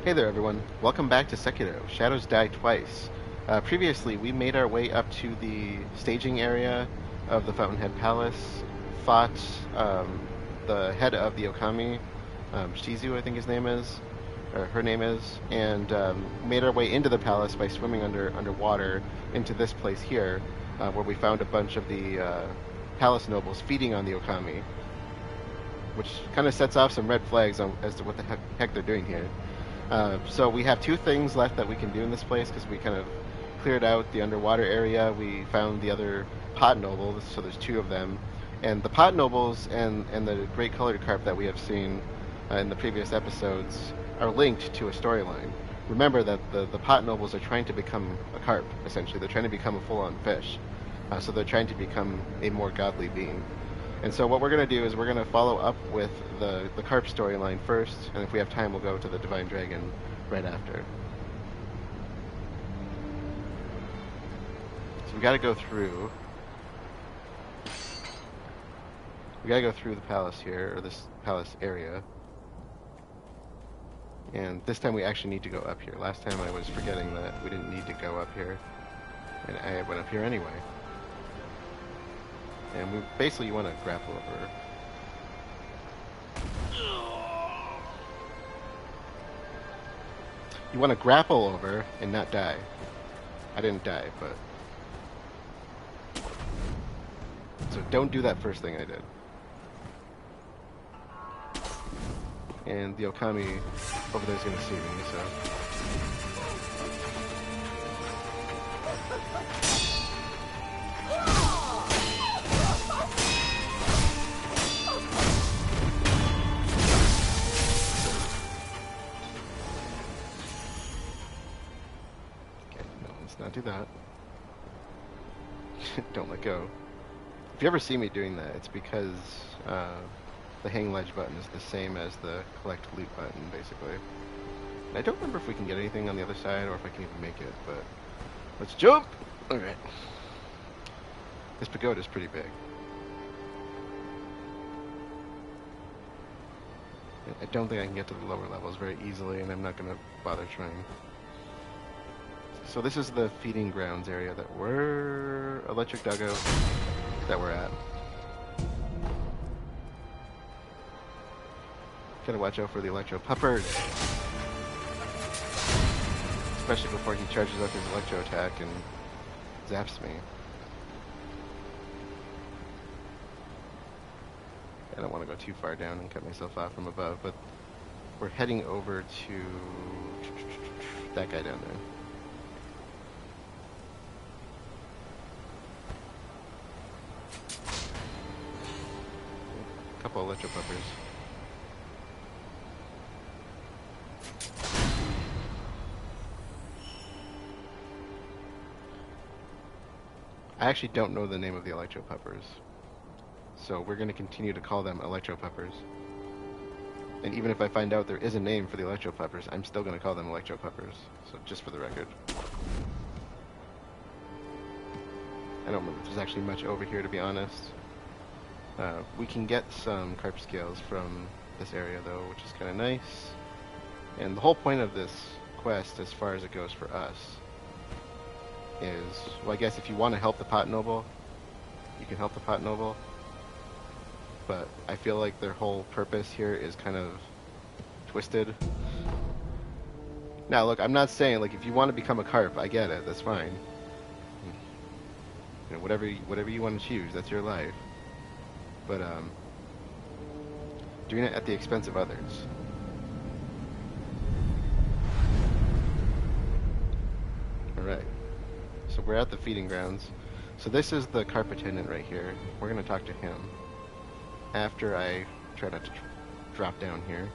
Hey there everyone, welcome back to Sekiro, Shadows Die Twice. Previously, we made our way up to the staging area of the Fountainhead Palace, fought the head of the Okami, Shizu I think his name is, or her name is, and made our way into the palace by swimming underwater into this place here, where we found a bunch of the palace nobles feeding on the Okami, which kind of sets off some red flags as to what the heck they're doing here. So we have two things left that we can do in this place because we kind of cleared out the underwater area. We found the other pot noble, so there's two of them. And the pot nobles and the great colored carp that we have seen in the previous episodes are linked to a storyline. Remember that the pot nobles are trying to become a carp, essentially. They're trying to become a full-on fish. So they're trying to become a more godly being. And so what we're going to do is we're going to follow up with the Carp storyline first, and if we have time, we'll go to the Divine Dragon right after. So we got to go through. We got to go through the palace here, or this palace area. And this time we actually need to go up here. Last time I was forgetting that we didn't need to go up here, and I went up here anyway. And we basically you want to grapple over. You want to grapple over and not die. I didn't die, but so don't do that first thing I did. And the Okami over there is going to see me, so. Not do that. Don't let go. If you ever see me doing that, it's because the hang ledge button is the same as the collect loot button, basically. And I don't remember if we can get anything on the other side or if I can even make it, but let's jump! Alright. This pagoda is pretty big. I don't think I can get to the lower levels very easily, and I'm not going to bother trying. So this is the feeding grounds area that we're electric duggo that we're at. Gotta watch out for the electro puppers, especially before he charges up his electro attack and zaps me. I don't want to go too far down and cut myself off from above, but we're heading over to that guy down there. Couple electro puppers. I actually don't know the name of the electro puppers, so we're going to continue to call them electro puppers. And even if I find out there is a name for the electro puppers, I'm still going to call them electro puppers. So just for the record. I don't remember if there's actually much over here, to be honest. We can get some carp scales from this area though, which is kind of nice. And the whole point of this quest, as far as it goes for us, is, well, I guess if you want to help the pot noble, you can help the pot noble. But I feel like their whole purpose here is kind of twisted. Now look, I'm not saying, like, if you want to become a carp, I get it, that's fine. You know, whatever you want to choose, that's your life. But doing it at the expense of others. Alright. So we're at the feeding grounds. So this is the carp attendant right here. We're going to talk to him after I try not to drop down here.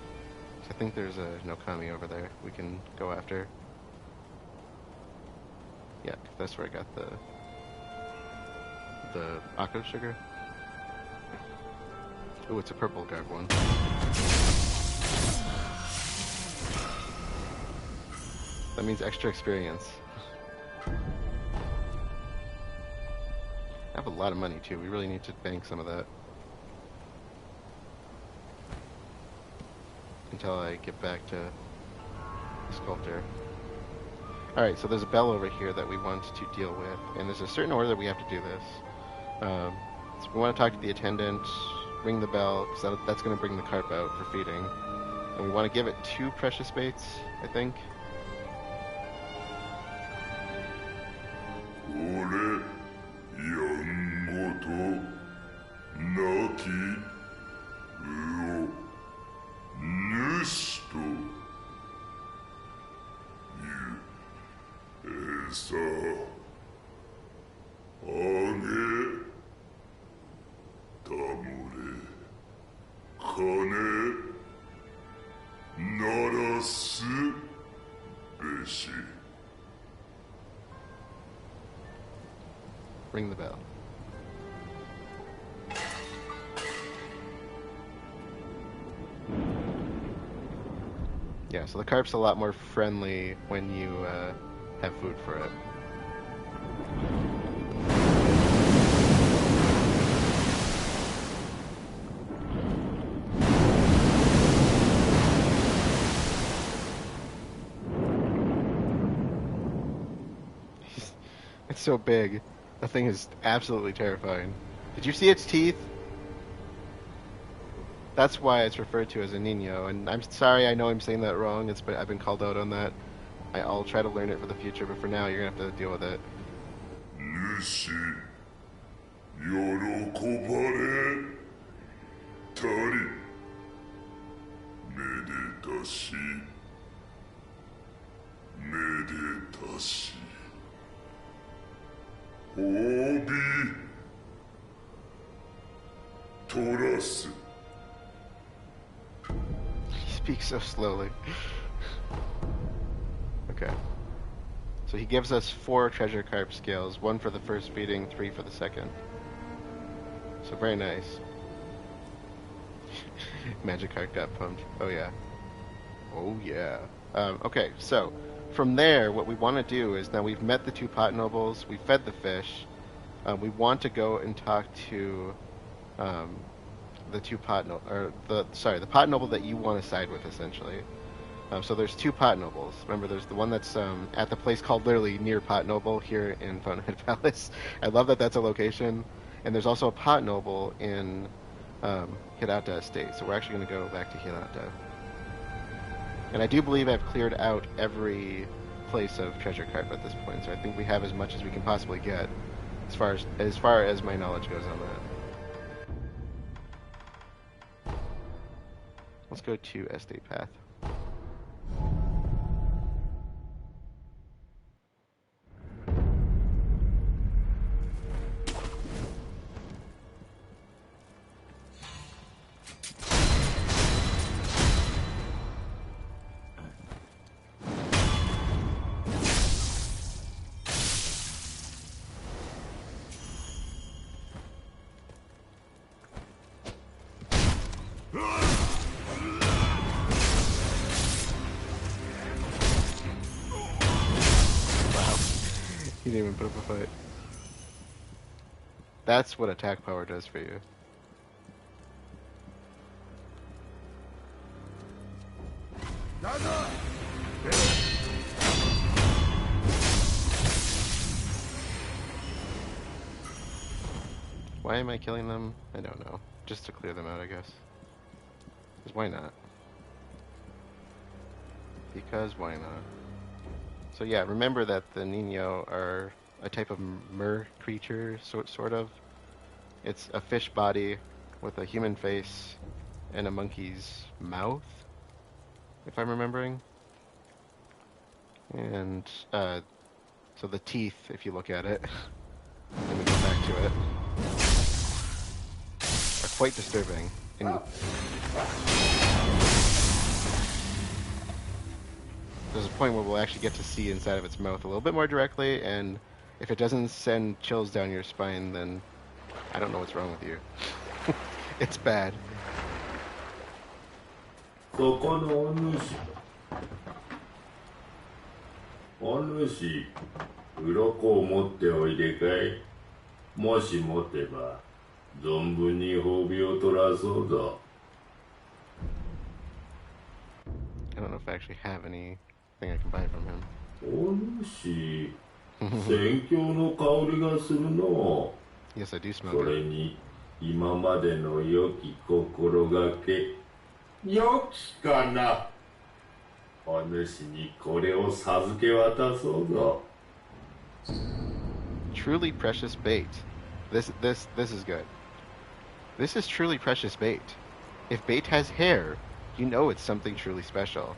So I think there's a Okami over there we can go after. Yeah, that's where I got the Akko sugar. Ooh, it's a purple garb one. That means extra experience. I have a lot of money too. We really need to bank some of that. Until I get back to sculptor. Alright, so there's a bell over here that we want to deal with, and there's a certain order that we have to do this. So we want to talk to the attendant, ring the bell, because that's going to bring the carp out for feeding. And we want to give it 2 precious baits, I think. 鳴らすべし。 Ring the bell. Yeah, so the carp's a lot more friendly when you have food for it. It's so big. That thing is absolutely terrifying. Did you see its teeth? That's why it's referred to as a Nino, and I'm sorry, I know I'm saying that wrong. I've been called out on that. I'll try to learn it for the future, but for now, you're gonna have to deal with it. 主、喜ばれたり、めでたし、めでたし、褒美取らす。 He speaks so slowly. Okay. So he gives us 4 treasure carp scales, 1 for the first feeding, 3 for the second. So very nice. Magikarp got pumped. Oh yeah. Oh yeah. Okay, so from there, what we want to do is, now we've met the 2 pot nobles, we fed the fish, we want to go and talk to the 2 pot the pot noble that you want to side with, essentially. So there's 2 pot nobles. Remember, there's the one that's at the place called literally near Pot Noble here in Fountainhead Palace. I love that that's a location. And there's also a pot noble in Hirata Estate. So we're actually going to go back to Hirata. And I do believe I've cleared out every place of treasure carp at this point. So I think we have as much as we can possibly get as far as my knowledge goes on that. Let's go to Estate Path. He didn't even put up a fight. That's what attack power does for you. Why am I killing them? I don't know. Just to clear them out, I guess. Because why not? Because why not? So yeah, remember that the Nino are a type of mer creature, sort of. It's a fish body with a human face and a monkey's mouth, if I'm remembering. And so the teeth, if you look at it, let me go back to it, are quite disturbing. And there's a point where we'll actually get to see inside of its mouth a little bit more directly, and if it doesn't send chills down your spine, then I don't know what's wrong with you. It's bad. そこのお主、お主、鱗を持っておいでかい。もし持てば、存分に褒美を取らそうぞ。 I don't know if I actually have any thing I can buy from him. お主、宣教の香りがするの。 Yes, I do smell そ good. れに今までの良き心がけ、良きかな。お主にこれを授け渡そうぞ。 Truly precious bait. This is good. This is truly precious bait. If bait has hair, you know it's something truly special.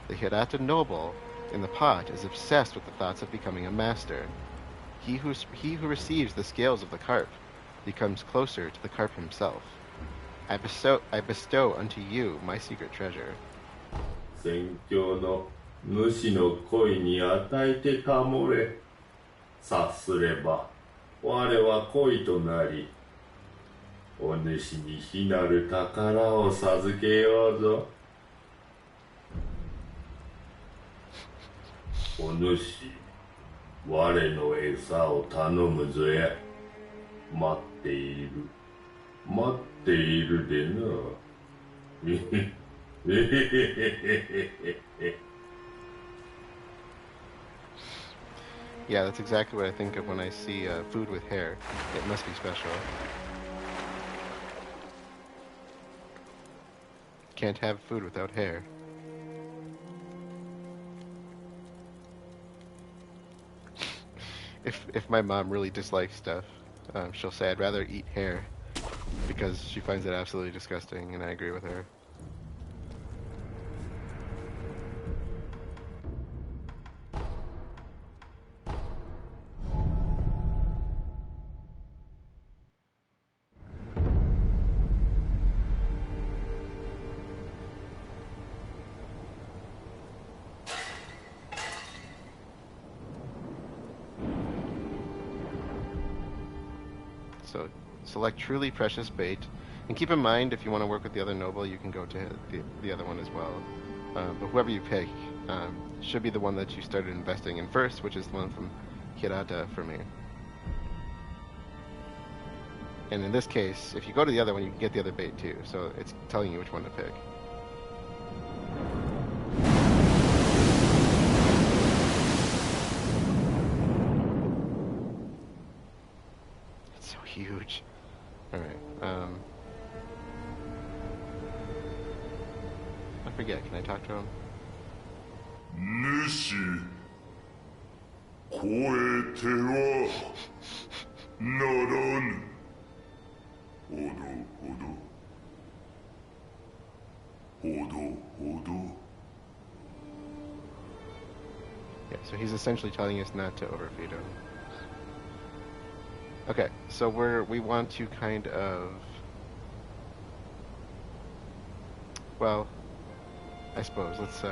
The Hirata noble in the pot is obsessed with the thoughts of becoming a master. He who receives the scales of the carp becomes closer to the carp himself. I bestow unto you my secret treasure. 宣教の主の恋に与えてたもれ。察すれば我は恋となり、お主に非なる宝を授けようぞ。お主、我の餌を頼むぞや。待っているでな。Yeah, that's exactly what I think of when I see food with hair. It must be special. Can't have food without hair. If my mom really dislikes stuff, she'll say I'd rather eat hair because she finds it absolutely disgusting, and I agree with her. So select truly precious bait, and keep in mind if you want to work with the other noble, you can go to the other one as well. But whoever you pick should be the one that you started investing in first, which is the one from Hirata for me. And in this case, if you go to the other one, you can get the other bait too. So it's telling you which one to pick. It's so huge. Alright, I forget, can I talk to him? 主、超えてはならぬ。ほどほど。 Yeah, so he's essentially telling us not to overfeed him. Okay, so we want to kind of, well, I suppose let's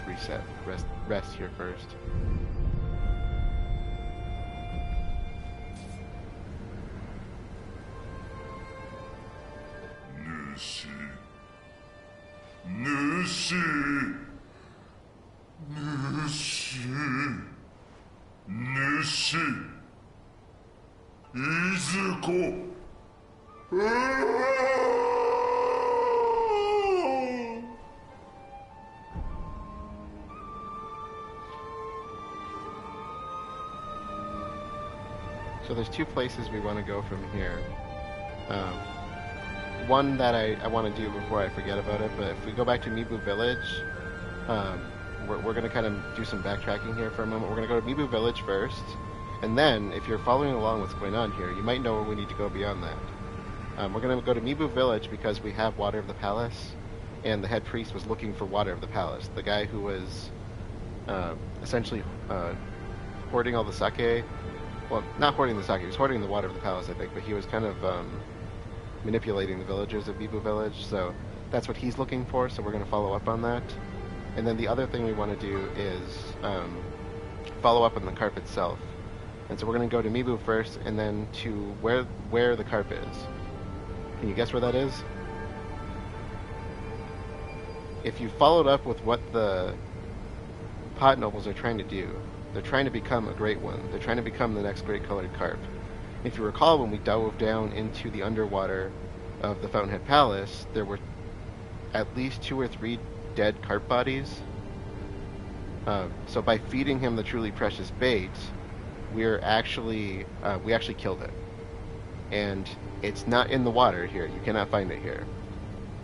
reset. Rest here first. Nushi, Izuko. So there's two places we want to go from here. One that I want to do before I forget about it, but if we go back to Mibu Village, we're going to kind of do some backtracking here for a moment. We're going to go to Mibu Village first, and then if you're following along what's going on here, you might know where we need to go beyond that. We're going to go to Mibu Village because we have Water of the Palace, and the head priest was looking for Water of the Palace. The guy who was essentially hoarding all the sake. Well, not hoarding the sake, he was hoarding the Water of the Palace, I think, but he was kind of manipulating the villagers of Mibu Village, so that's what he's looking for, so we're going to follow up on that. And then the other thing we want to do is follow up on the carp itself. And so we're going to go to Mibu first, and then to where the carp is. Can you guess where that is? If you followed up with what the pot nobles are trying to do, they're trying to become a great one. They're trying to become the next great colored carp. If you recall, when we dove down into the underwater of the Fountainhead Palace, there were at least 2 or 3 dead carp bodies. So by feeding him the truly precious bait, we actually killed it. And it's not in the water here. You cannot find it here.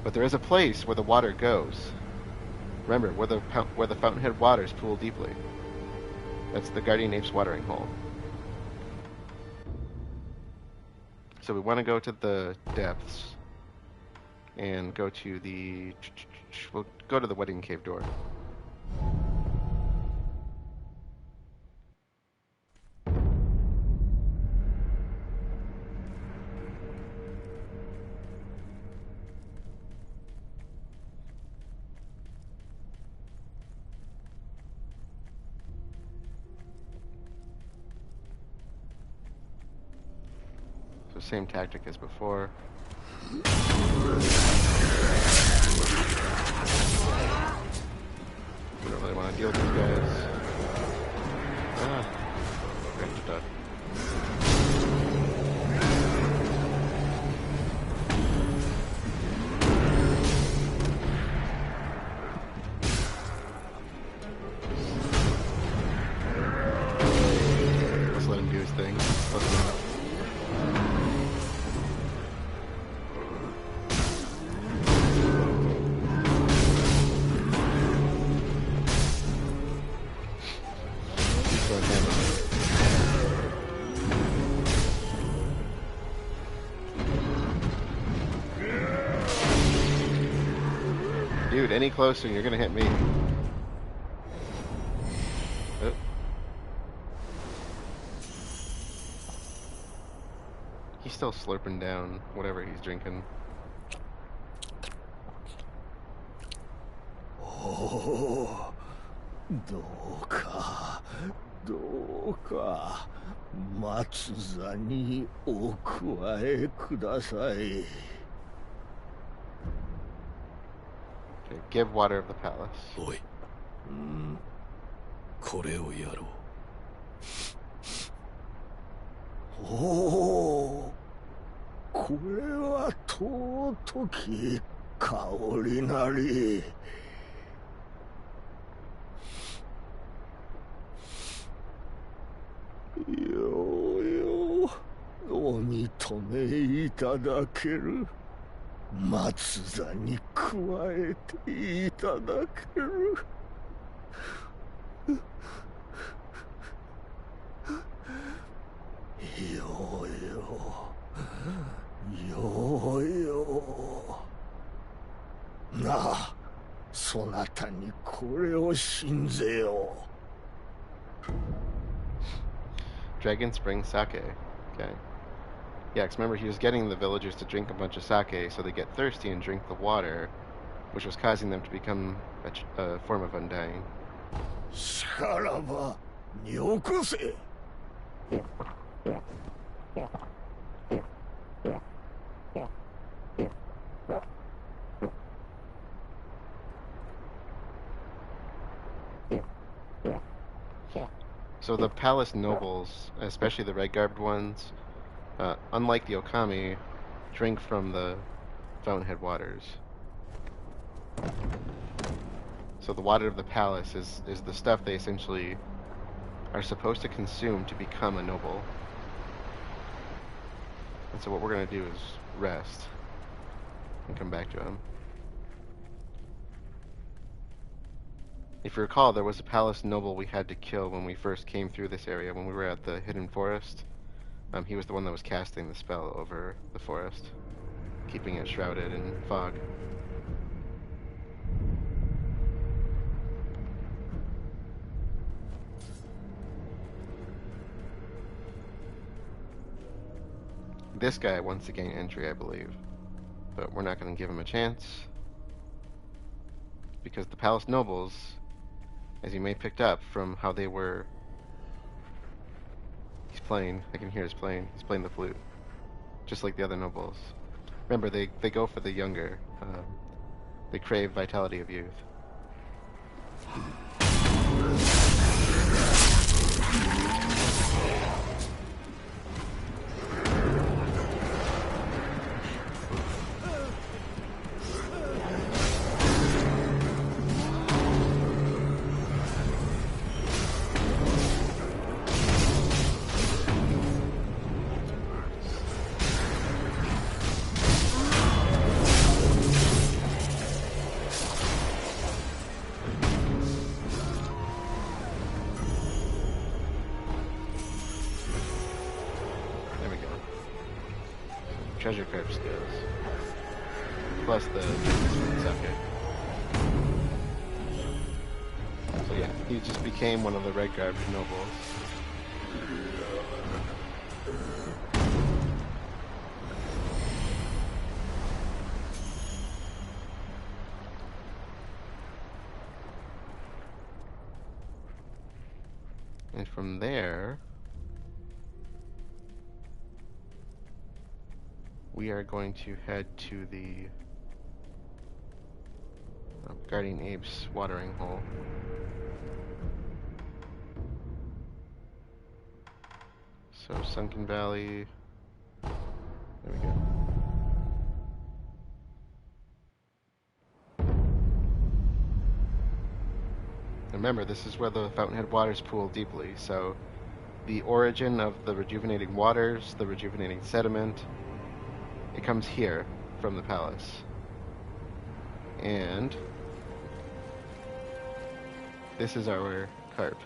But there is a place where the water goes. Remember, where the Fountainhead waters pool deeply. That's the Guardian Ape's watering hole. So we want to go to the depths and go to the... We'll go to the wedding cave door. So same tactic as before. I don't really want to deal with these guys. Okay, they're done. Let's let him do his thing. Let's not. Dude, any closer and you're gonna hit me. Oh. He's still slurping down whatever he's drinking. Oh, どうか松座にお加えください。Okay, give water of the palace. おい、これをやろう。おお、これは尊き香りなり。ようようお認めいただける。松座に加えていただける。ようよなあ、そなたにこれを信ぜよう。Dragon Spring Sake. Okay. Yeah, because remember, he was getting the villagers to drink a bunch of sake so they get thirsty and drink the water, which was causing them to become a form of undying. しからば、よこせ。So the palace nobles, especially the red-garbed ones, unlike the Okami, drink from the Fountainhead waters. So the water of the palace is the stuff they essentially are supposed to consume to become a noble. And so what we're going to do is rest and come back to him. If you recall, there was a palace noble we had to kill when we first came through this area, when we were at the hidden forest. He was the one that was casting the spell over the forest, keeping it shrouded in fog. This guy wants to gain entry, I believe, but we're not going to give him a chance, because the palace nobles, as you may have picked up from how they were... He's playing. I can hear his playing. He's playing the flute. Just like the other nobles. Remember, they go for the younger. They crave vitality of youth. treasure carp skills. Plus the sake. So yeah, he just became one of the red-garbed nobles. And from there, we are going to head to the Guardian Apes watering hole. So Sunken Valley, there we go. Remember, this is where the Fountainhead waters pool deeply, so the origin of the rejuvenating waters, the rejuvenating sediment, it comes here from the palace. And this is our carp.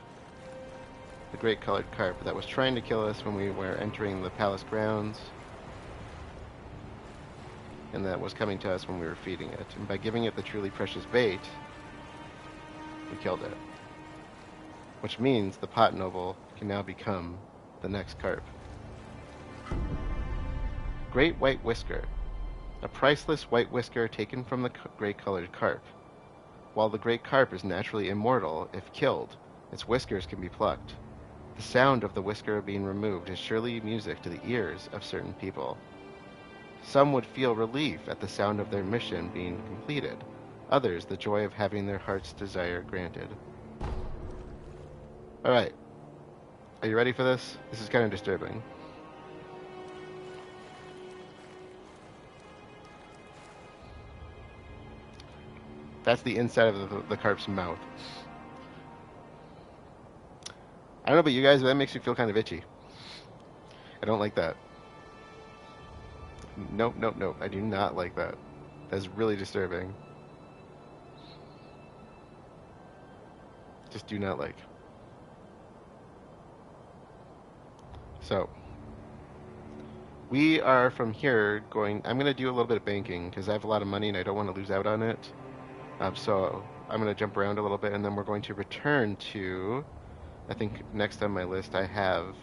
The great colored carp that was trying to kill us when we were entering the palace grounds, and that was coming to us when we were feeding it. And by giving it the truly precious bait, we killed it. Which means the pot noble can now become the next carp. Great White Whisker. A priceless white whisker taken from the gray-colored carp. While the great carp is naturally immortal, if killed, its whiskers can be plucked. The sound of the whisker being removed is surely music to the ears of certain people. Some would feel relief at the sound of their mission being completed, others the joy of having their heart's desire granted. Alright. Are you ready for this? This is kind of disturbing. That's the inside of the carp's mouth. I don't know about you guys, but that makes me feel kind of itchy. I don't like that. Nope, nope, nope. I do not like that. That's really disturbing. Just do not like. So, we are from here going... I'm going to do a little bit of banking because I have a lot of money and I don't want to lose out on it. So, I'm going to jump around a little bit and then we're going to return to... I think next on my list I have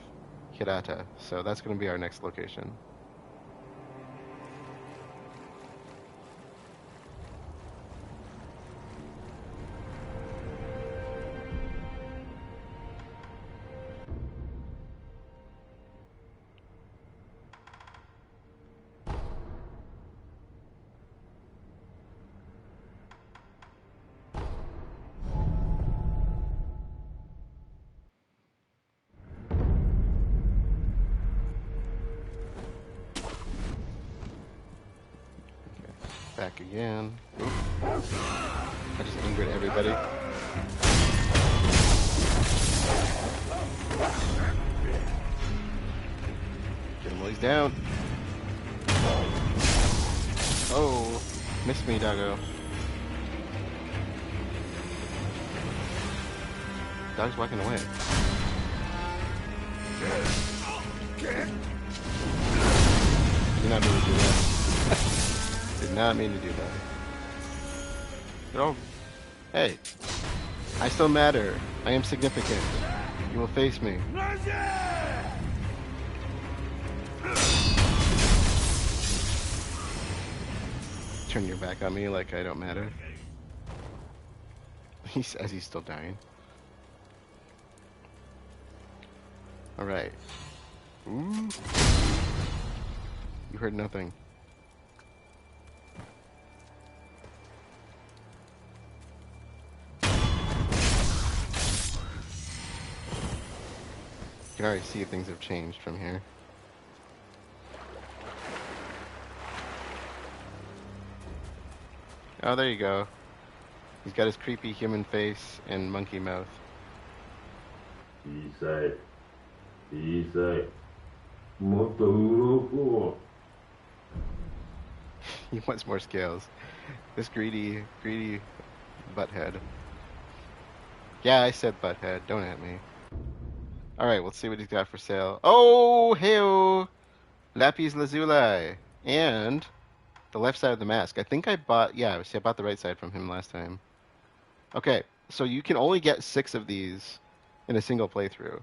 Hirata. So that's going to be our next location. Back again. Oop. I just angered everybody. Get him while he's down. Oh, missed me, doggo. Dog's walking away. You're not mean to do that. Did not mean to do that. Oh, hey, I still matter. I am significant. You will face me. Turn your back on me like I don't matter. He says he's still dying. Alright. Ooh. You heard nothing. You can already see things have changed from here. Oh, there you go. He's got his creepy human face and monkey mouth. He wants more scales. This greedy butthead. Yeah, I said butthead. Don't at me. Alright, let's see what he's got for sale. Oh, hey-oh! Lapis lazuli. And the left side of the mask. I think I bought, yeah, see, I bought the right side from him last time. Okay, so you can only get 6 of these in a single playthrough,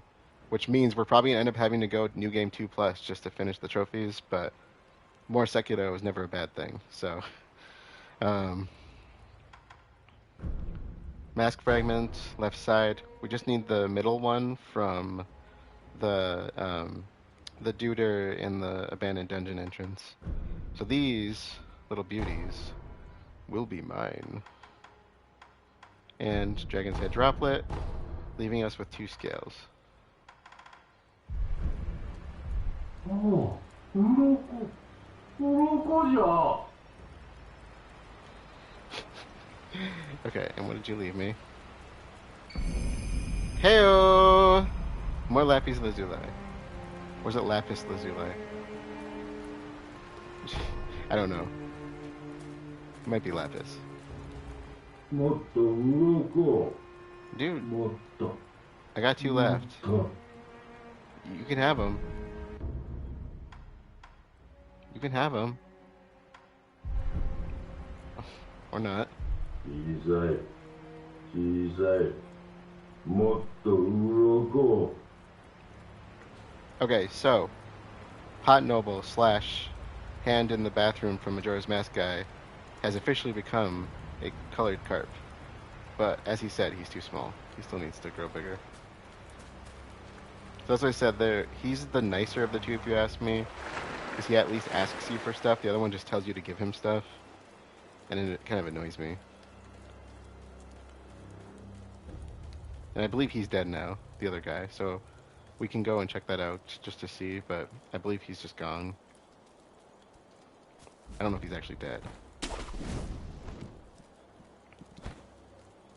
which means we're probably going to end up having to go New Game 2 Plus just to finish the trophies, but more Sekiro is never a bad thing, so... Um, mask fragment, left side. We just need the middle one from the duder in the abandoned dungeon entrance. So these little beauties will be mine. And Dragon's Head Droplet, leaving us with 2 scales. Oh, Uroko Okay, and what did you leave me? Heyo! More Lapis Lazuli. Or is it Lapis Lazuli? I don't know. It might be Lapis. Dude, I got 2 left. You can have them. You can have them. Or not. Okay, so Pot Noble / hand in the bathroom from Majora's Mask guy has officially become a colored carp. But as he said, he's too small. He still needs to grow bigger. So as I said, he's the nicer of the 2 if you ask me. Because he at least asks you for stuff. The other one just tells you to give him stuff. And it kind of annoys me. And I believe he's dead now, the other guy. So we can go and check that out just to see. But I believe he's just gone. I don't know if he's actually dead.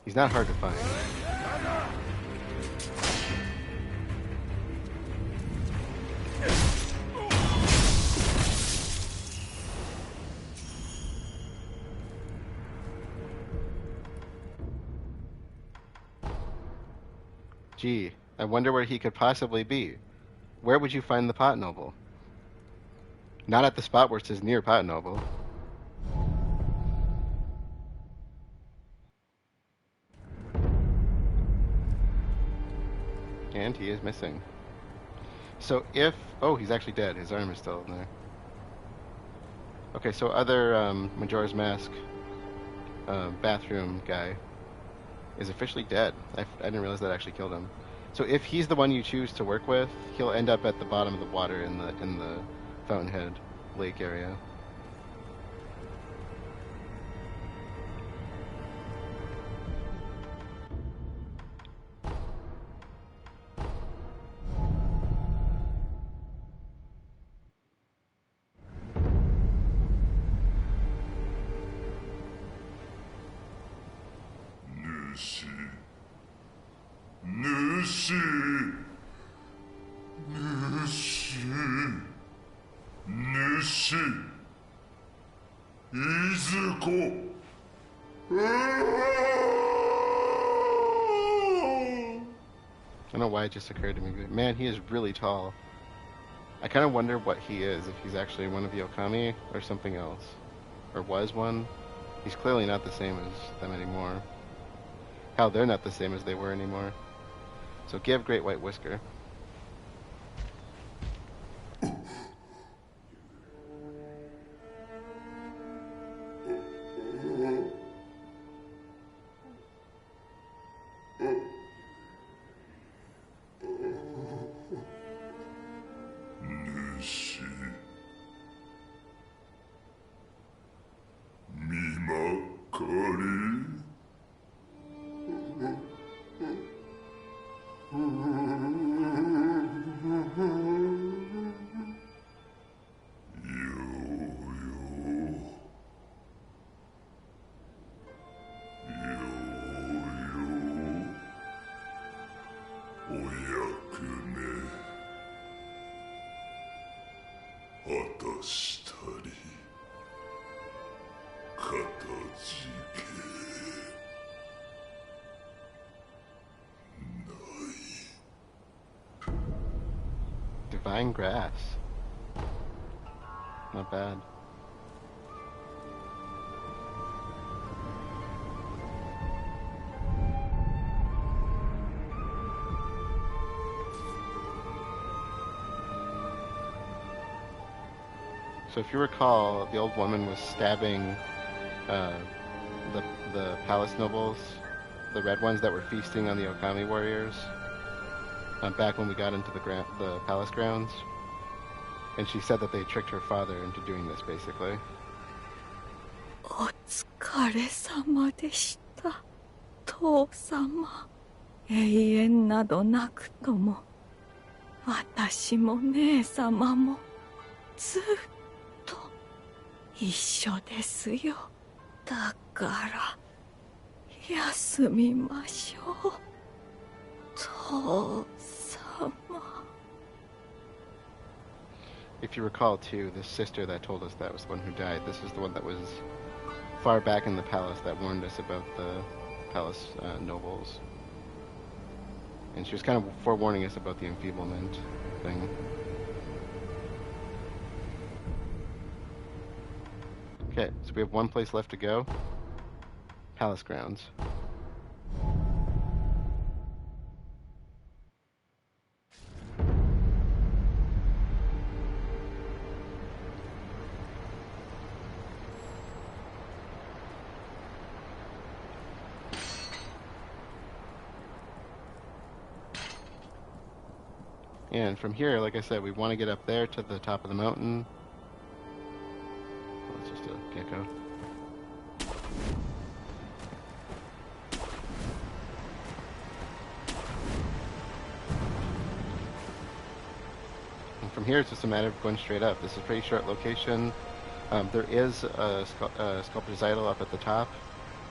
He's not hard to find. Gee, I wonder where he could possibly be. Where would you find the Pot Noble? Not at the spot where it says near Pot Noble. And he is missing. So if... Oh, he's actually dead. His arm is still in there. Okay, so other Majora's Mask bathroom guy is officially dead. I didn't realize that actually killed him. So if he's the one you choose to work with, he'll end up at the bottom of the water in the Fountainhead Lake area. I don't know why it just occurred to me, but man, he is really tall. I kind of wonder what he is, if he's actually one of the Okami or something else. Or was one. He's clearly not the same as them anymore. Hell, they're not the same as they were anymore. So give Great White Whisker. Divine Grass. Not bad. So if you recall, the old woman was stabbing uh, the palace nobles, the red ones that were feasting on the Okami warriors, back when we got into the palace grounds. And she said that they tricked her father into doing this, basically. お疲れ様でした、父様。永遠などなくとも、私も姉様もずっと一緒ですよ。だから休みましょう、父様。If you recall, too, this sister that told us that was the one who died. This is the one that was far back in the palace that warned us about the palace nobles. And she was kind of forewarning us about the enfeeblement thing. Okay, so we have one place left to go. Palace grounds. And from here, like I said, we want to get up there to the top of the mountain. Oh, it's just a gecko. And from here, it's just a matter of going straight up. This is a pretty short location. There is a sculptor's idol up at the top.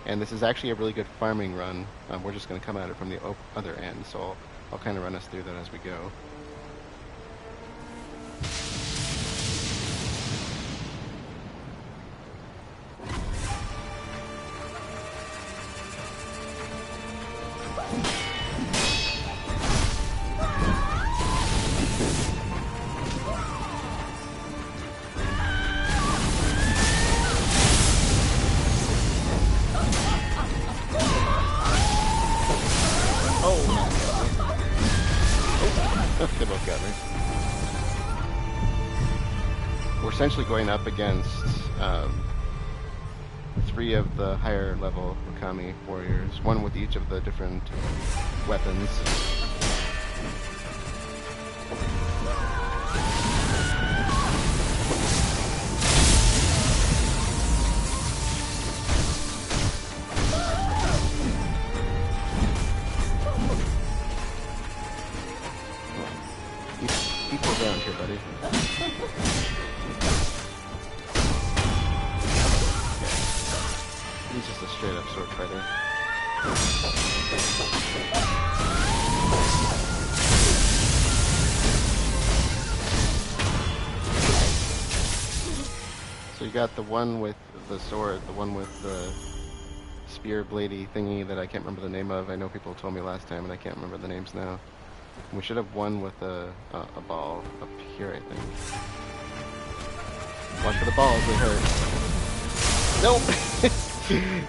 And this is actually a really good farming run. We're just going to come at it from the other end, so I'll kind of run us through that as we go. They both got me. We're essentially going up against 3 of the higher level Okami warriors, one with each of the different weapons. Equal ground here, buddy. He's just a straight up sword fighter. So you got the one with the sword, the one with the spear bladey thingy that I can't remember the name of. I know people told me last time and I can't remember the names now. We should have one with a ball up here, I think. Watch for the balls, they hurt. Nope!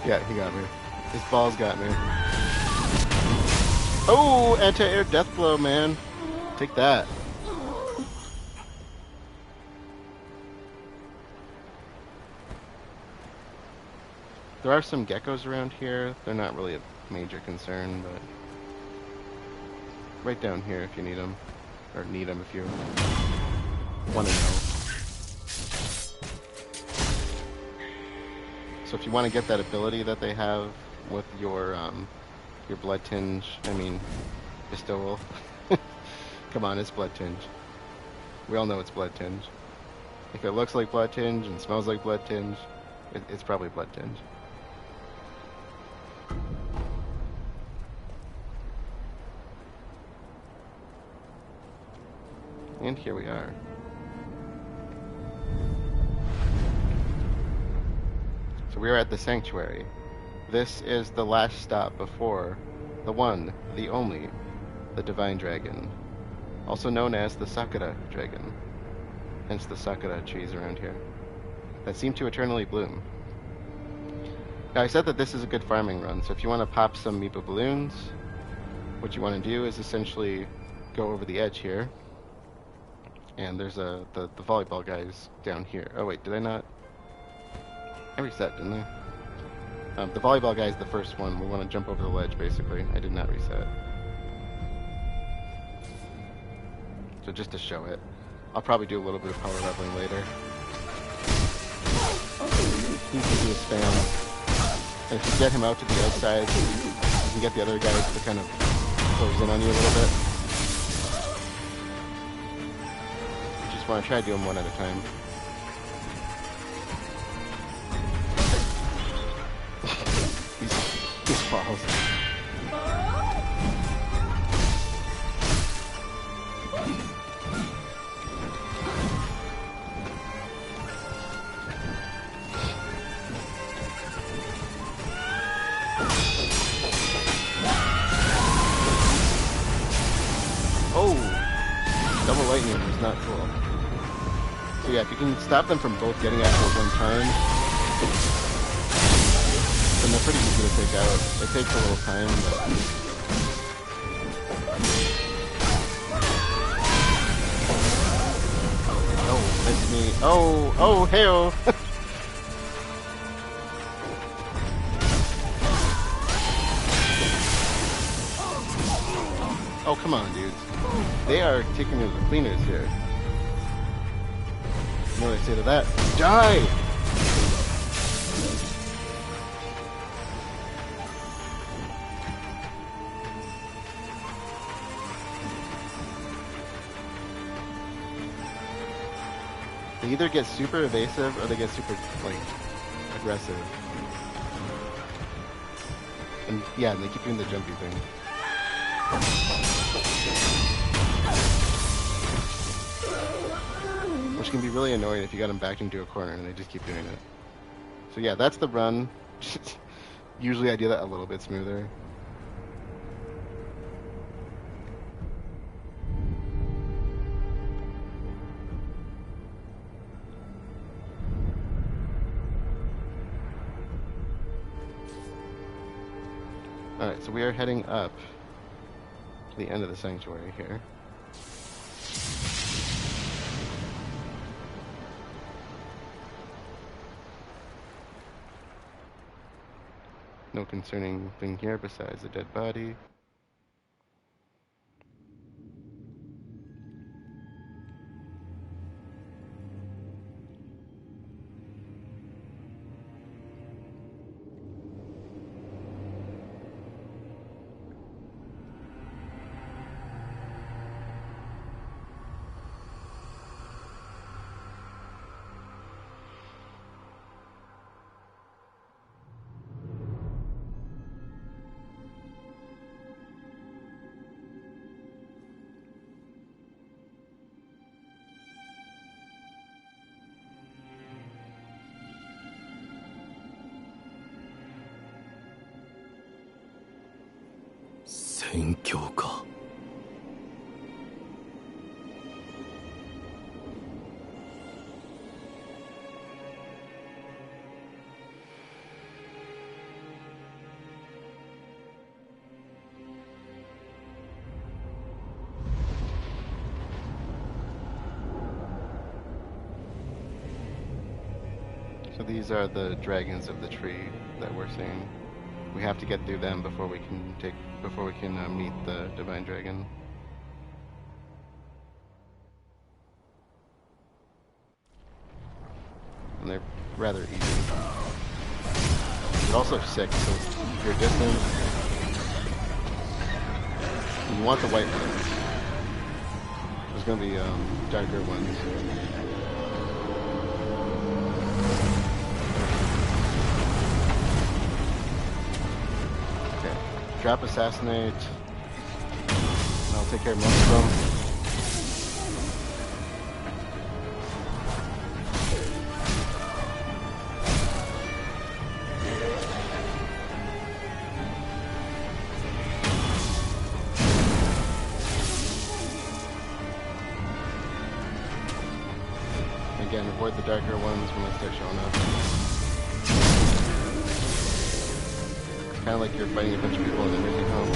Yeah, he got me. His balls got me. Oh, anti-air death blow, man. Take that. There are some geckos around here. They're not really a major concern, but right down here if you need them. Or need them if you want to know. So if you want to get that ability that they have with your blood tinge, I mean, bestowal. Come on, it's blood tinge. We all know it's blood tinge. If it looks like blood tinge and smells like blood tinge, it's probably blood tinge. And here we are. So we are at the sanctuary. This is the last stop before the one, the only, the divine dragon, also known as the Sakura dragon, hence the Sakura trees around here, that seem to eternally bloom. Now I said that this is a good farming run, so if you want to pop some Mibu balloons, what you want to do is essentially go over the edge here, And there's the volleyball guys down here. Oh wait, did I not? I reset, didn't I? The volleyball guy is the first one. We want to jump over the ledge, basically. I did not reset. So just to show it. I'll probably do a little bit of power leveling later. He's easy to spam. And if you get him out to the outside, you can get the other guys to kind of close in on you a little bit. You just want to try to do them one at a time. These falls. Double lightning is not cool. So yeah, if you can stop them from both getting at you at one time, then they're pretty easy to take out. It takes a little time, but... Oh, that's me. Oh, hey-oh! Oh, come on, dudes. They are taking me to the cleaners here. You know what I say to that? Die! They either get super evasive or they get super, like, aggressive. And yeah, they keep doing the jumpy thing. Which can be really annoying if you got them backed into a corner and they just keep doing it. So yeah, that's the run. Usually I do that a little bit smoother. Alright, so we are heading up to the end of the sanctuary here. No concerning thing here besides a dead body. So these are the dragons of the tree that we're seeing. We have to get through them before we can meet the divine dragon. And they're rather easy. They're also sick, so if you're distant, you want the white ones. There's gonna be darker ones. Drop assassinate. And I'll take care of most of them. Again, avoid the darker ones when they start showing up. Kind of like you're fighting a bunch of people in a nursing home.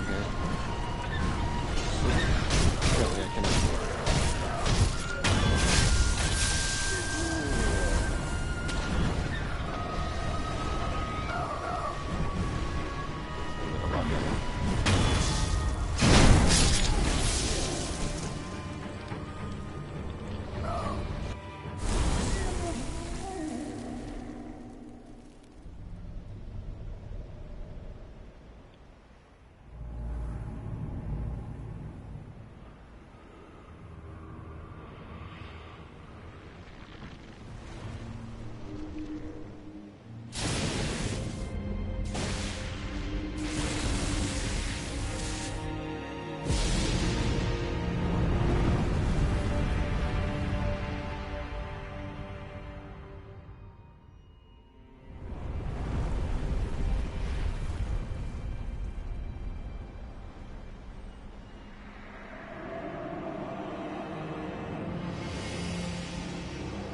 here. Apparently I cannot.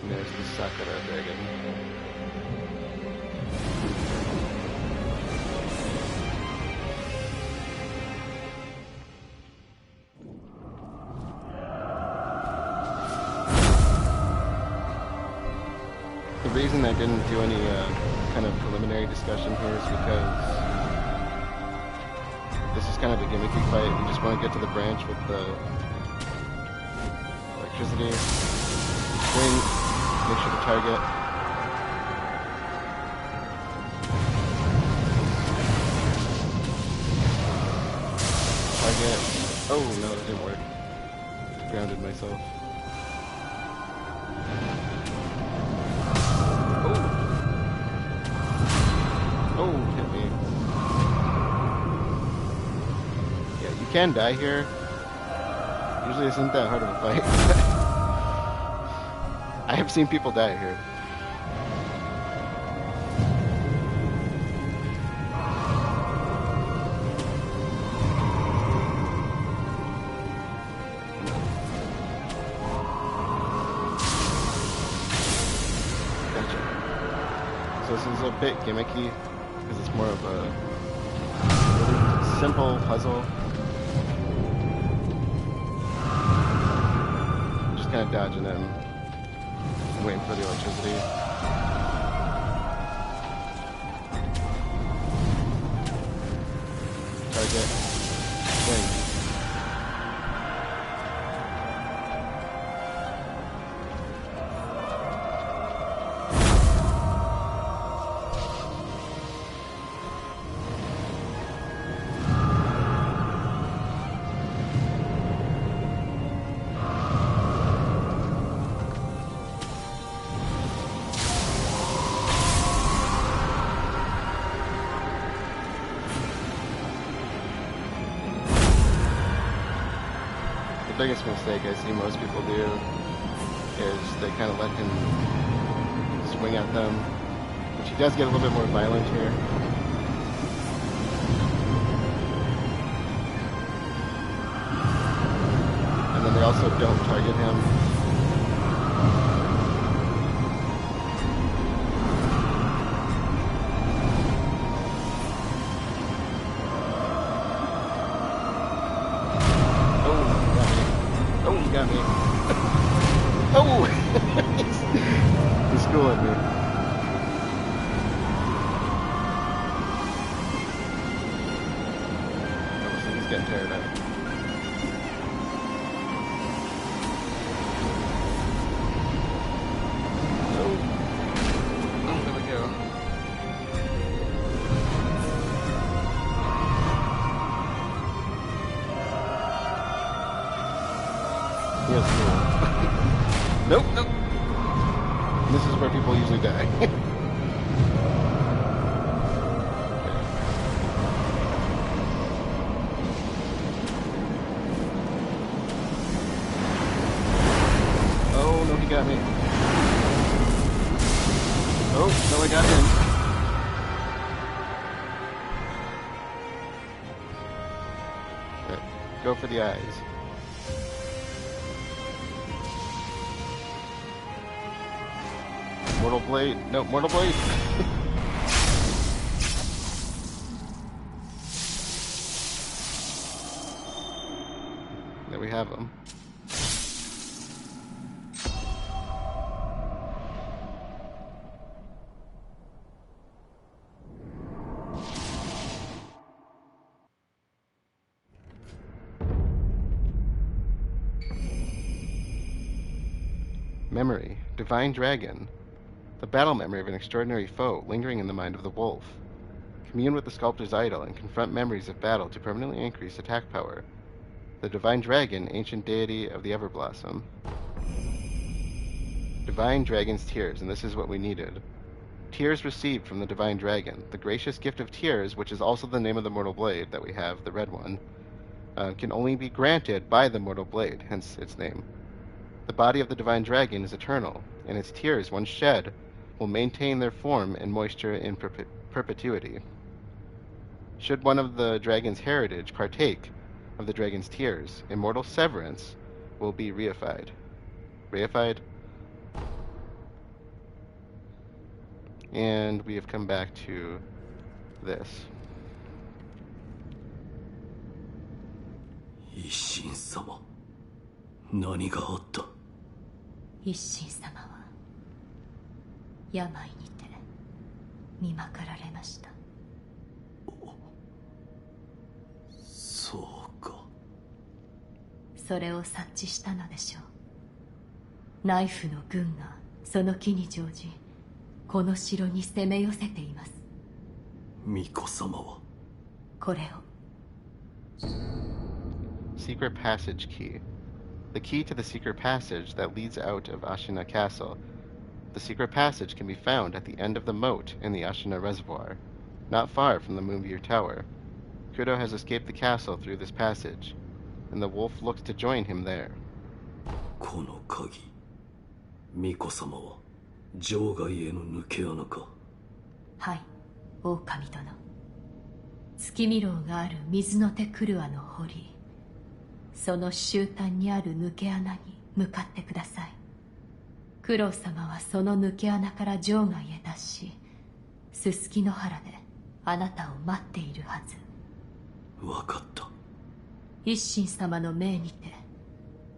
There's the Sakura dragon. The reason I didn't do any kind of preliminary discussion here is because this is kind of a gimmicky fight. We just want to get to the branch with the electricity. Swing. Make sure to target. Target. Oh no, that didn't work. Grounded myself. Oh! Oh, hit me. Yeah, you can die here. Usually isn't that hard of a fight. I have seen people die here. Gotcha. So this is a bit gimmicky because it's more of a really simple puzzle. Just kind of dodging them. Waiting for the electricity. Target. Swing. The biggest mistake I see most people do is they kind of let him swing at them, which he does get a little bit more violent here. And then they also don't target him. Got me. Oh! He's schooling me. Oh, so he's getting tired out. Oh, there we go. Yes, nope, nope. This is where people usually die. Oh, no, he got me. Oh, no, I got him. Right, go for the eyes. Mortal Blade. No, Mortal Blade. we have them. Memory. Divine Dragon. The battle memory of an extraordinary foe lingering in the mind of the wolf. Commune with the sculptor's idol and confront memories of battle to permanently increase attack power. The Divine Dragon, ancient deity of the Everblossom. Divine Dragon's Tears, and this is what we needed. Tears received from the Divine Dragon. The gracious gift of tears, which is also the name of the Mortal Blade that we have, the red one, can only be granted by the Mortal Blade, hence its name. The body of the Divine Dragon is eternal, and its tears, once shed, will maintain their form and moisture in perpetuity. Should one of the dragon's heritage partake of the dragon's tears, immortal severance will be reified. Reified? And we have come back to this. 一心様、何があった？一心様は病にて見まかられました。そうか。それを察知したのでしょう。ナイフの軍がその機に乗じ、この城に攻め寄せています。巫女様はこれを。Secret Passage Key. The key to the secret passage that leads out of Ashina Castle. The secret passage can be found at the end of the moat in the Ashina Reservoir, not far from the Moonview Tower. Kuro has escaped the castle through this passage, and the wolf looks to join him there. この鍵、巫女様は場外への抜け穴か？はい、狼殿。月見楼がある水の手クルアの堀、その終端にある抜け穴に向かってください。九郎様はその抜け穴から場外へ脱し、すすきの原であなたを待っているはず。わかった。一心様の命にて、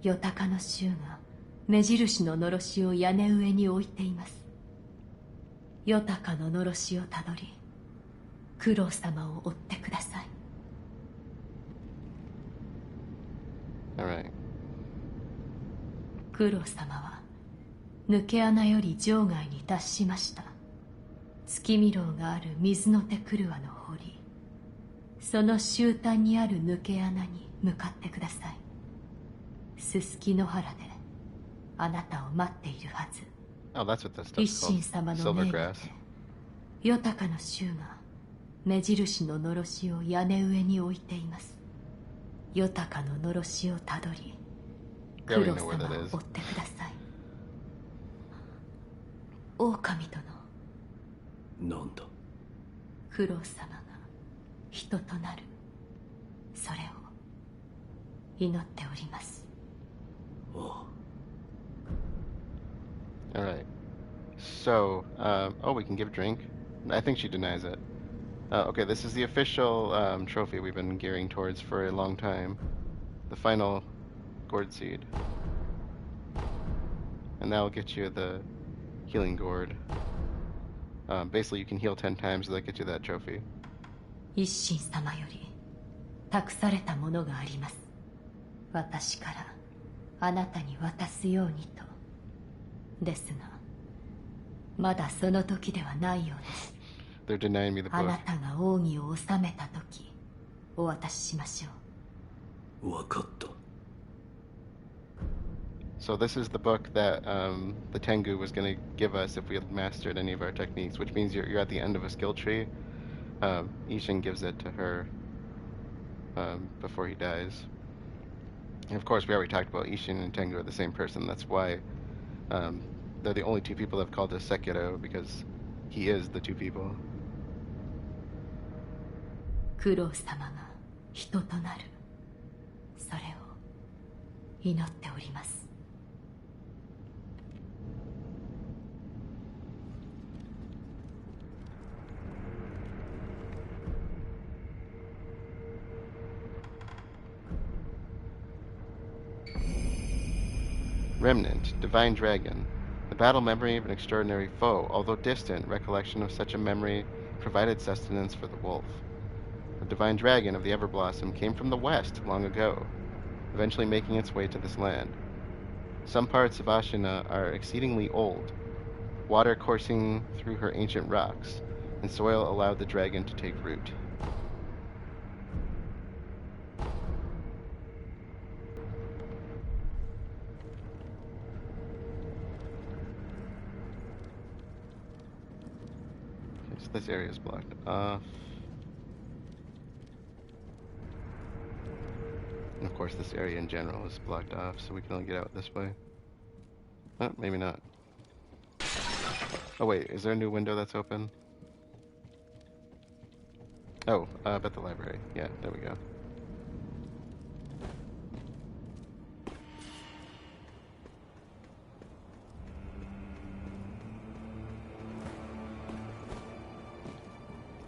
夜鷹の衆が目印ののろしを屋根上に置いています。夜鷹ののろしをたどり、九郎様を追ってください。Alright. 九郎様は抜け穴より場外に脱しました。月見楼がある水の手クルアの堀、その終端にある抜け穴に向かってください。すすきの原であなたを待っているはず。Oh, that's what this 一 stuff's 心 called. 様の命にて Silvergrass. 夜鷹の衆が目印ののろしを屋根上に置いています。夜鷹ののろしをたどり、 I 九 already 郎 know where 様 that を is. 追ってください。狼殿、なんだ？九郎様が人となる、それを祈っております。ああ。 Alright. So, oh, we can give drink? I think she denies it. Okay, this is the official trophy we've been gearing towards for a long time. The final Gourd Seed. And that'll get you the healing Gourd. Basically, you can heal 10 times, so that gets you that trophy. 一心様より託されたものがあります。私からあなたに渡すようにと。ですが、まだその時ではないようです。They're denying me the あ book. なたが奥義を収めた時、お渡ししましょう。わかった。 So this is the book that the Tengu was going to give us if we had mastered any of our techniques, which means you're at the end of a skill tree. Ishin gives it to her before he dies. And of course, we already talked about Ishin and Tengu are the same person. That's why they're the only two people that have called us Sekiro, because he is the two people. 九郎様が人となる、それを祈っております。Remnant, divine dragon. The battle memory of an extraordinary foe, although distant, recollection of such a memory provided sustenance for the wolf. The divine dragon of the Everblossom came from the west long ago, eventually making its way to this land. Some parts of Ashina are exceedingly old, water coursing through her ancient rocks, and soil allowed the dragon to take root. Okay, so this area is blocked off. And of course this area in general is blocked off, so we can only get out this way. Oh, maybe not. Oh wait, is there a new window that's open? Oh, at the library. Yeah, there we go.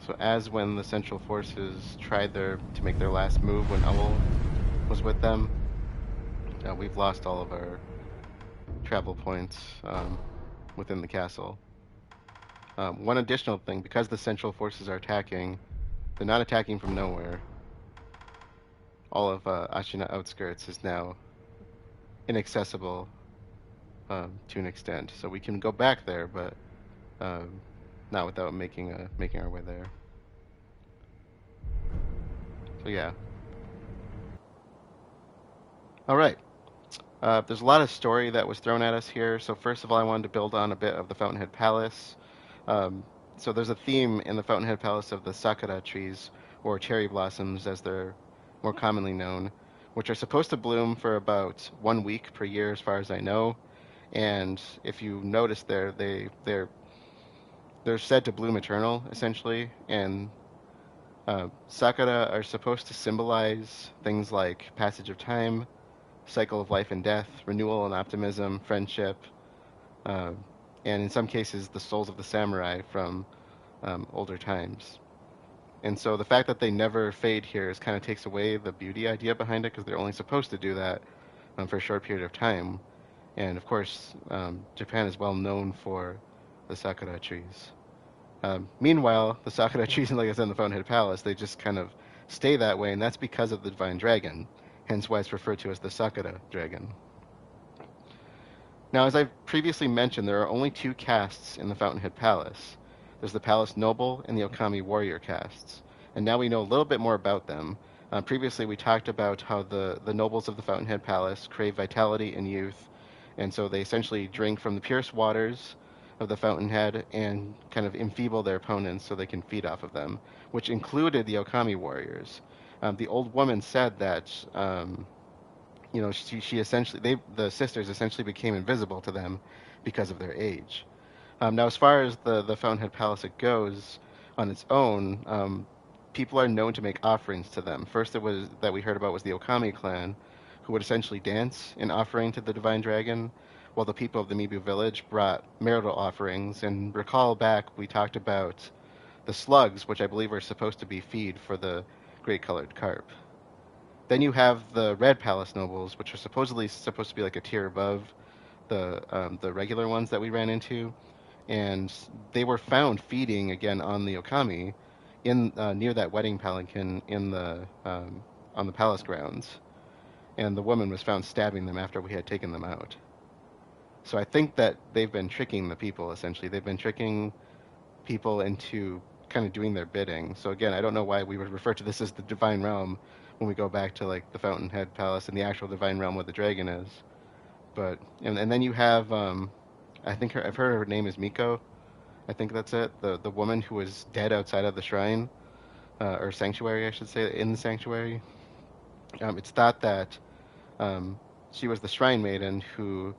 So as when the Central Forces tried to make their last move when Owl was with them, we've lost all of our travel points within the castle. One additional thing, because the Central Forces are attacking, they're not attacking from nowhere. All of Ashina outskirts is now inaccessible to an extent, so we can go back there, but not without making our way there. So yeah. All right. There's a lot of story that was thrown at us here. So first of all, I wanted to build on a bit of the Fountainhead Palace. So there's a theme in the Fountainhead Palace of the sakura trees, or cherry blossoms as they're more commonly known, which are supposed to bloom for about 1 week per year as far as I know. And if you notice there, they're said to bloom eternal, essentially. And sakura are supposed to symbolize things like passage of time, cycle of life and death, renewal and optimism, friendship, and in some cases the souls of the samurai from older times. And so the fact that they never fade here is kind of takes away the beauty idea behind it, because they're only supposed to do that for a short period of time. And of course, Japan is well known for the sakura trees. Meanwhile, the sakura trees, like I said, in the Fountainhead Palace, they just kind of stay that way, and that's because of the divine dragon, hence why it's referred to as the Sakura dragon. Now, as I've previously mentioned, there are only 2 castes in the Fountainhead Palace. There's the Palace Noble and the Okami Warrior castes, and now we know a little bit more about them. Previously, we talked about how the nobles of the Fountainhead Palace crave vitality and youth, and so they essentially drink from the purest waters of the Fountainhead and kind of enfeeble their opponents so they can feed off of them, which included the Okami warriors. The old woman said that, she essentially, the sisters essentially became invisible to them because of their age. Now, as far as the Fountainhead Palace it goes on its own, people are known to make offerings to them. First, it was that we heard about was the Okami clan, who would essentially dance in offering to the divine dragon, while the people of the Mibu Village brought marital offerings. And recall back, we talked about the slugs, which I believe are supposed to be feed for the great colored carp. Then you have the Red Palace nobles, which are supposedly supposed to be like a tier above the regular ones that we ran into, and they were found feeding again on the Okami in near that wedding palanquin in the on the palace grounds, and the woman was found stabbing them after we had taken them out. So I think that they've been tricking the people, essentially. They've been tricking people into kind of doing their bidding. So again, I don't know why we would refer to this as the Divine Realm when we go back to like the Fountainhead Palace and the actual Divine Realm where the dragon is. But and then you have I think I've heard her name is Miko. I think that's it. The woman who was dead outside of the shrine or sanctuary, I should say, in the sanctuary. It's thought that she was the shrine maiden who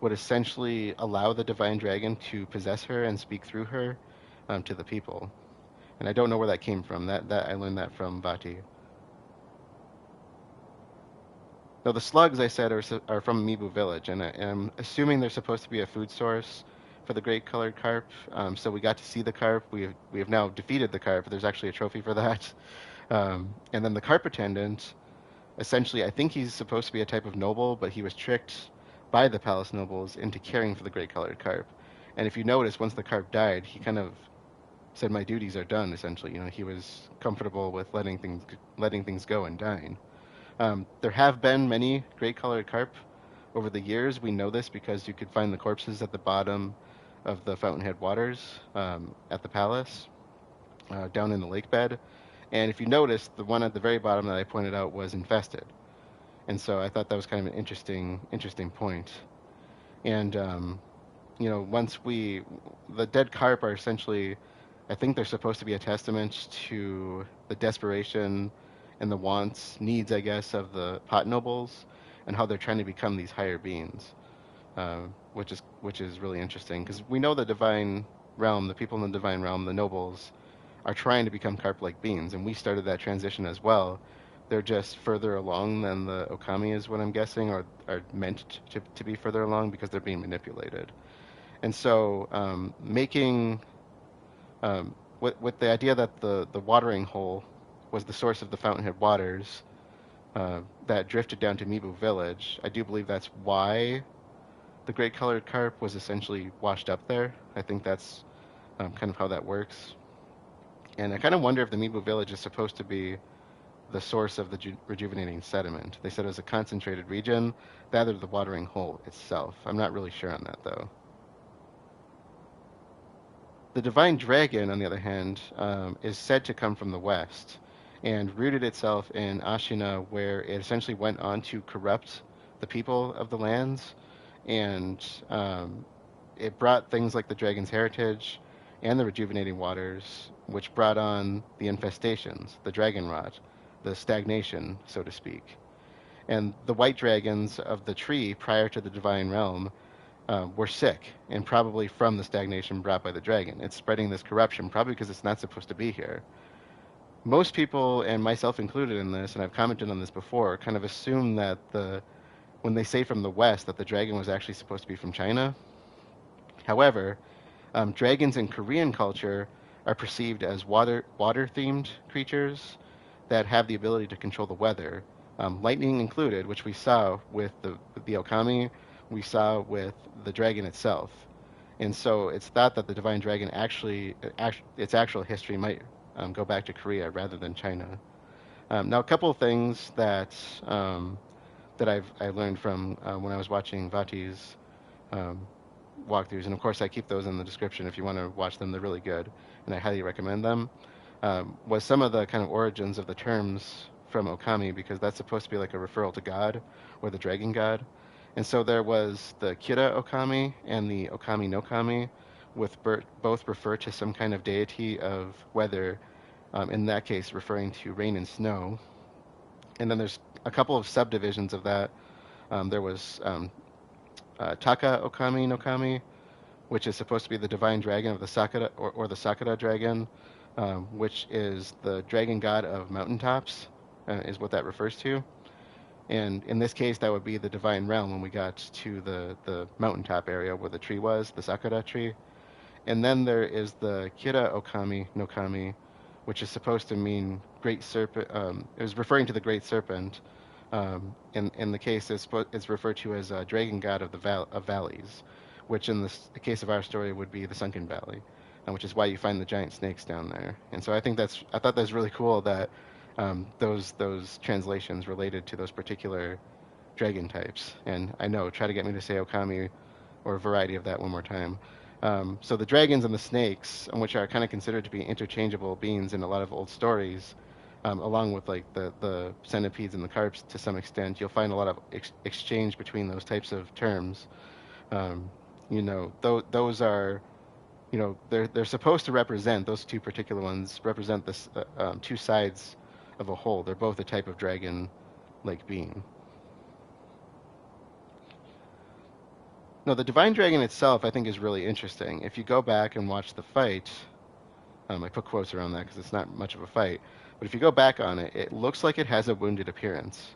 would essentially allow the divine dragon to possess her and speak through her to the people. And I don't know where that came from. That I learned that from Vati. Now the slugs I said are from Mibu Village, and I'm assuming they're supposed to be a food source for the great colored carp. So we got to see the carp. We have now defeated the carp. There's actually a trophy for that. And then the carp attendant, essentially, I think he's supposed to be a type of noble, but he was tricked by the palace nobles into caring for the great colored carp. And if you notice, once the carp died, he kind of said, "My duties are done." Essentially, he was comfortable with letting things go and dying. There have been many great colored carp over the years. We know this because you could find the corpses at the bottom of the Fountainhead waters at the palace, down in the lake bed. And if you notice, the one at the very bottom that I pointed out was infested. And so I thought that was kind of an interesting point. And the dead carp are essentially, I think they're supposed to be a testament to the desperation and the wants, needs, I guess, of the pot nobles, and how they're trying to become these higher beings, which is really interesting because we know the divine realm, the people in the divine realm, the nobles, are trying to become carp-like beings, and we started that transition as well. They're just further along than the Okami is what I'm guessing, or are meant to be further along because they're being manipulated. And so making with the idea that the watering hole was the source of the Fountainhead waters that drifted down to Mibu Village, I do believe that's why the great colored carp was essentially washed up there. I think that's kind of how that works. And I kind of wonder if the Mibu Village is supposed to be the source of the rejuvenating sediment. They said it was a concentrated region, rather than the watering hole itself. I'm not really sure on that, though. The divine dragon, on the other hand, is said to come from the west and rooted itself in Ashina, where it essentially went on to corrupt the people of the lands. And it brought things like the dragon's heritage and the rejuvenating waters, which brought on the infestations, the dragon rot, the stagnation, so to speak. And the white dragons of the tree prior to the divine realm were sick, and probably from the stagnation brought by the dragon. It's spreading this corruption, probably because it's not supposed to be here. Most people, and myself included in this, and I've commented on this before, kind of assume that when they say from the west, that the dragon was actually supposed to be from China. However, dragons in Korean culture are perceived as water-themed creatures that have the ability to control the weather, lightning included, which we saw with the Okami, we saw with the dragon itself. And so it's thought that the divine dragon its actual history might go back to Korea rather than China. Now, a couple of things that I learned from when I was watching Vati's walkthroughs, and of course I keep those in the description if you want to watch them. They're really good, and I highly recommend them. Was some of the kind of origins of the terms from Okami, because that's supposed to be like a referral to God or the dragon god. And so there was the Kira Okami and the Okami no Kami, with both refer to some kind of deity of weather, in that case referring to rain and snow. And then there's a couple of subdivisions of that. There was Taka Okami no Kami, which is supposed to be the divine dragon of the Sakura, or the Sakura dragon, which is the dragon god of mountaintops, is what that refers to. And in this case, that would be the divine realm when we got to the mountaintop area where the tree was, the Sakura tree. And then there is the Kira Okami no Kami, which is supposed to mean great serpent. It was referring to the great serpent. In the case, it's referred to as a dragon god of of valleys, which in the case of our story would be the Sunken Valley, which is why you find the giant snakes down there. And so I thought that's really cool that those translations related to those particular dragon types. And I know, try to get me to say Okami or a variety of that one more time. So the dragons and the snakes, which are kind of considered to be interchangeable beings in a lot of old stories, along with like the centipedes and the carps to some extent, you'll find a lot of exchange between those types of terms. Those are, they're supposed to represent, those two particular ones represent this two sides of a whole. They're both a type of dragon-like being. No, the divine dragon itself, I think, is really interesting. If you go back and watch the fight, I put quotes around that because it's not much of a fight, but if you go back on it, it looks like it has a wounded appearance.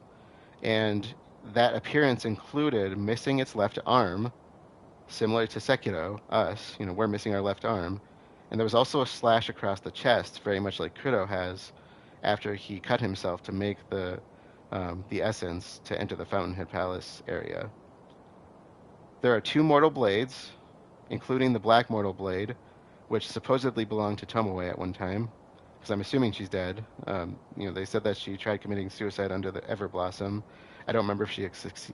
And that appearance included missing its left arm, similar to Sekiro, us, we're missing our left arm. And there was also a slash across the chest, very much like Kuro has, after he cut himself to make the essence to enter the Fountainhead Palace area. There are 2 mortal blades, including the black mortal blade, which supposedly belonged to Tomoe at one time, because I'm assuming she's dead. They said that she tried committing suicide under the Everblossom. I don't remember if she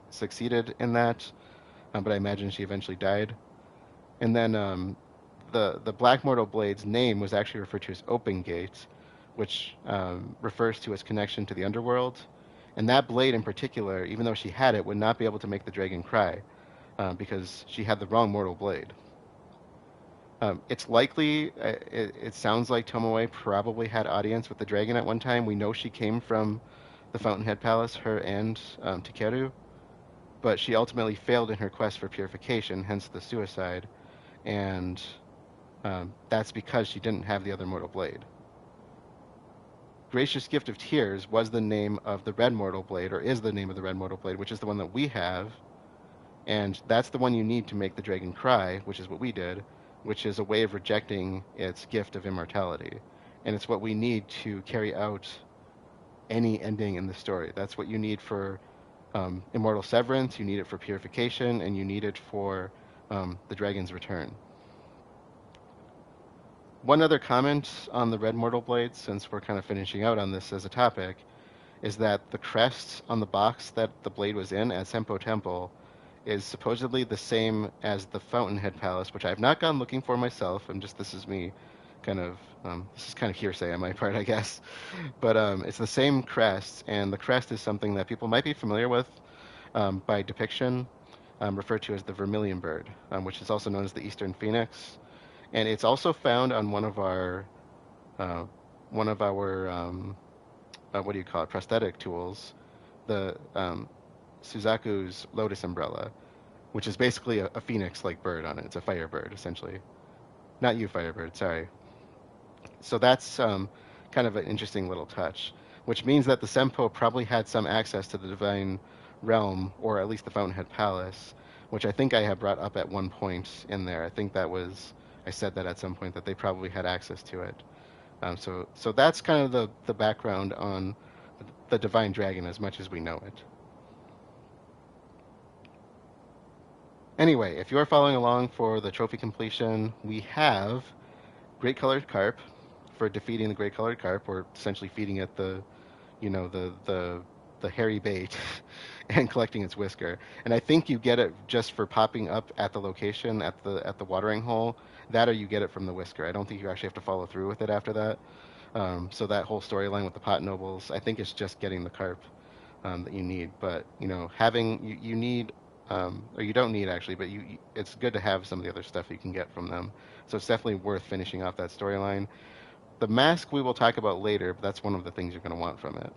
succeeded in that, but I imagine she eventually died. And then the Black Mortal Blade's name was actually referred to as Open Gate, which refers to its connection to the underworld. And that blade in particular, even though she had it, would not be able to make the dragon cry because she had the wrong mortal blade. It's likely, it sounds like Tomoe probably had audience with the dragon at one time. We know she came from the Fountainhead Palace, her and Takeru, but she ultimately failed in her quest for purification, hence the suicide, and that's because she didn't have the other mortal blade. Gracious Gift of Tears was the name of the red mortal blade, or is the name of the red mortal blade, which is the one that we have, and that's the one you need to make the dragon cry, which is what we did, which is a way of rejecting its gift of immortality. And it's what we need to carry out any ending in the story. That's what you need for immortal severance, you need it for purification, and you need it for the dragon's return. One other comment on the red mortal blades, since we're kind of finishing out on this as a topic, is that the crest on the box that the blade was in at Senpo Temple is supposedly the same as the Fountainhead Palace, which I have not gone looking for myself. This is me this is kind of hearsay on my part, I guess. But it's the same crest, and the crest is something that people might be familiar with by depiction, referred to as the vermilion bird, which is also known as the Eastern Phoenix. And it's also found on one of our what do you call it, prosthetic tools, the Suzaku's lotus umbrella, which is basically a phoenix-like bird on it. It's a firebird, essentially. Not you, firebird, sorry. So that's kind of an interesting little touch, which means that the Senpo probably had some access to the divine realm, or at least the Fountainhead Palace, which I think I have brought up at one point in there. I think I said that at some point, that they probably had access to it. So that's kind of the background on the divine dragon as much as we know it. Anyway, if you are following along for the trophy completion, we have Great Colored Carp for defeating the Great Colored Carp, or essentially feeding it the hairy bait and collecting its whisker. And I think you get it just for popping up at the location at the watering hole. That, or you get it from the whisker. I don't think you actually have to follow through with it after that. So that whole storyline with the pot nobles, I think it's just getting the carp that you need. But you need, or you don't need actually, but it's good to have some of the other stuff you can get from them. So it's definitely worth finishing off that storyline. The mask we will talk about later, but that's one of the things you're going to want from it.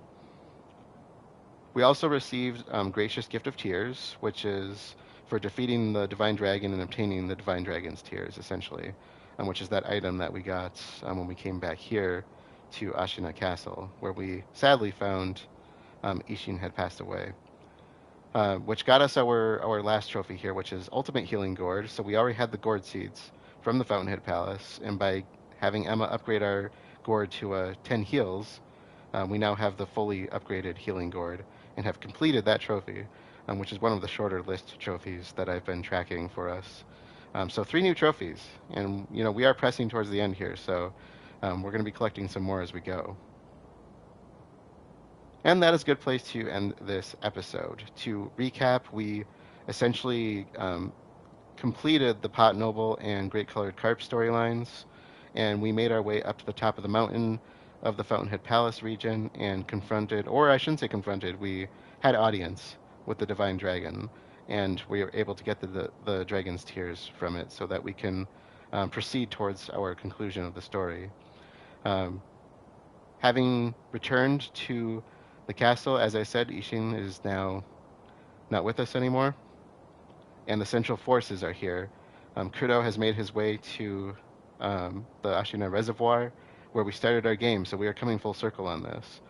We also received Gracious Gift of Tears, which is for defeating the Divine Dragon and obtaining the Divine Dragon's Tears, essentially, which is that item that we got when we came back here to Ashina Castle, where we sadly found Ishin had passed away, which got us our last trophy here, which is Ultimate Healing Gourd. So we already had the Gourd Seeds from the Fountainhead Palace, and by having Emma upgrade our Gourd to 10 heals, we now have the fully upgraded Healing Gourd and have completed that trophy, which is one of the shorter list trophies that I've been tracking for us. So 3 new trophies, and we are pressing towards the end here, so we're going to be collecting some more as we go. And that is a good place to end this episode. To recap, we essentially completed the Pot Noble and Great Colored Carp storylines, and we made our way up to the top of the mountain of the Fountainhead Palace region and confronted, or I shouldn't say confronted, we had audience with the Divine Dragon, and we were able to get the Dragon's Tears from it so that we can proceed towards our conclusion of the story. Having returned to the castle, as I said, Ishin is now not with us anymore, and the central forces are here. Kuro has made his way to the Ashina Reservoir, where we started our game, so we are coming full circle on this.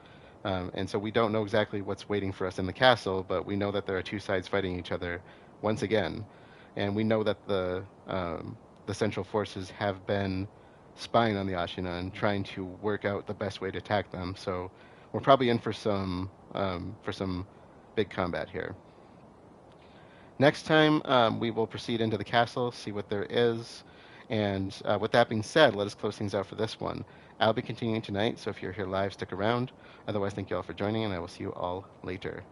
And so we don't know exactly what's waiting for us in the castle, but we know that there are 2 sides fighting each other once again, and we know that the central forces have been spying on the Ashina and trying to work out the best way to attack them. So we're probably in for some big combat here. Next time, we will proceed into the castle, see what there is. And with that being said, let us close things out for this one. I'll be continuing tonight, so if you're here live, stick around. Otherwise, thank you all for joining, and I will see you all later.